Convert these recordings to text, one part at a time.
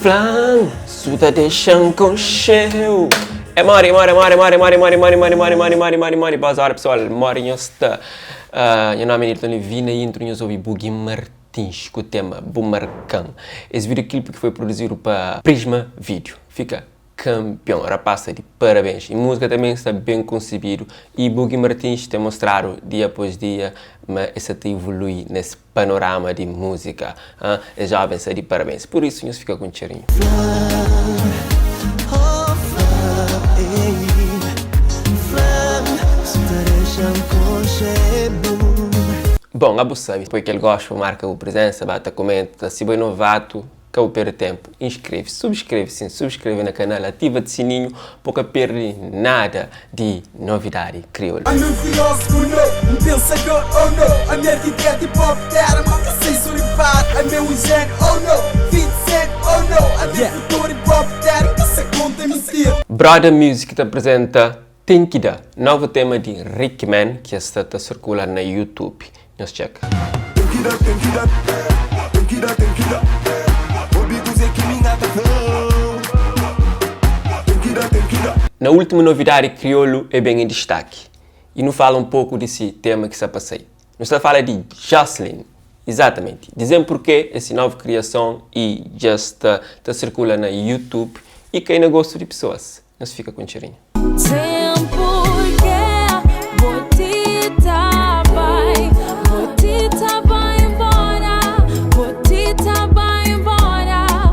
Flan, suda deixam com cheio. É mori, boas horas pessoal, mori esta. Meu nome é Nilton Levina e entro nós ouvi Bugi Martins com o tema Bumarcão. Esse videoclipe que foi produzido para Prisma Video. Fica campeão, rapaz, de parabéns. E a música também está bem concebido e Bugi Martins tem mostrado dia após dia, mas essa te evolui nesse panorama de música. É jovem, está de parabéns. Por isso, nós fica com cheirinho. Bom, Abu sabe, porque ele gosta, marca a presença, bata, comenta, se bem novato, que eu perco tempo, inscreve, subscreve no canal, ativa o sininho, porque perde nada de novidade crioula. Brother Music te apresenta Tinkida, novo tema de Rickman que está a circular na YouTube. Nos check. Na última novidade, crioulo é bem em destaque. E não fala um pouco desse tema que está passei. Nós está fala de Jocelyn. Exatamente. Dizem porque essa nova criação e já está circula na YouTube e quem não gosta de pessoas. Nós fica com cheirinho.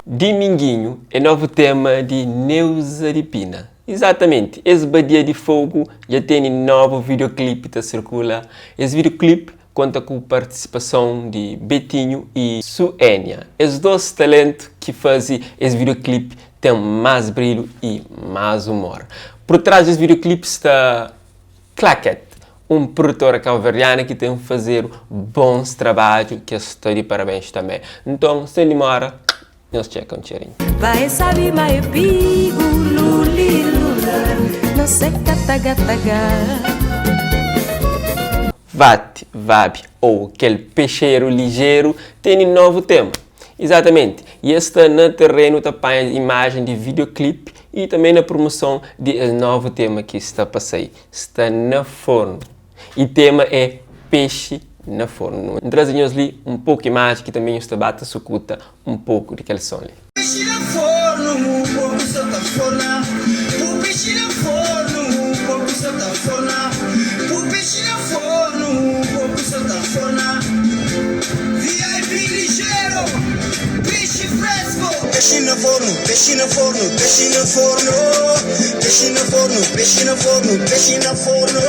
Dominguinho é novo tema de Neuza de Pina. Exatamente, esse Badia de Fogo já tem novo videoclipe que circula. Esse videoclipe conta com a participação de Betinho e Suénia. Esses dois talentos que fazem esse videoclipe têm mais brilho e mais humor. Por trás desse videoclipe está Claquette, um produtor cabo-verdiano que tem a fazer bons trabalhos, que estou de parabéns também. Então, sem demora, nós checam um cheirinho. Vai saber mais pigo, luli, lula, não sei catagataga. Vate, vabe, ou aquele peixeiro ligeiro tem um novo tema. Exatamente, e está no terreno da imagem de videoclipe e também na promoção de novo tema que está a passar. Está no forno. E o tema é peixe na forno. Trazemos ali um pouco de imagem que também está bata sucuta um pouco daquele som ali. Peixe na forno, o corpo está forna. O peixe na forno, o corpo está forna. O peixe na forno, o corpo está forna. VIP ligeiro, peixe fresco. Peixe na forno, peixe na forno, peixe na forno. Peixe na forno, peixe na forno, peixe na forno.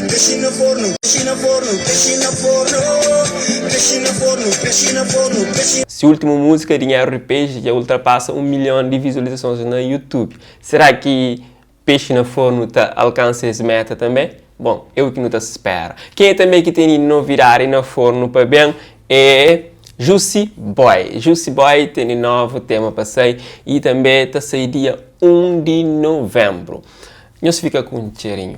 Peixe na forno, peixe na forno, peixe na forno. Peixe na forno, peixe na forno, peixe. Se a última música Dinheiro de Peixe já ultrapassa 1 milhão de visualizações no YouTube, será que Peixe na Forno alcança essa meta também? Bom, eu que não te espero. Quem também que tem novidade na forno para bem é Juicy Boy. Juicy Boy tem novo tema para sair e também está sair dia 1 de novembro. Nós fica com um cheirinho.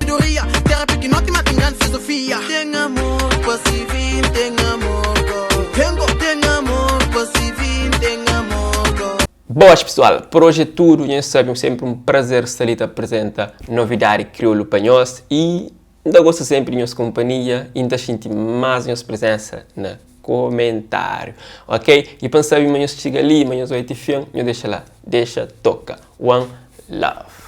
Boas pessoal, por hoje é tudo. Nós sabemos sempre um prazer estar ali a apresentar novidade crioulo para nós e ainda gosto sempre de nossa companhia e ainda sentir mais nossa presença na comentário, ok? E pensar que nós chega ali, nós vai te filmar, deixa lá, deixa, toca. One love.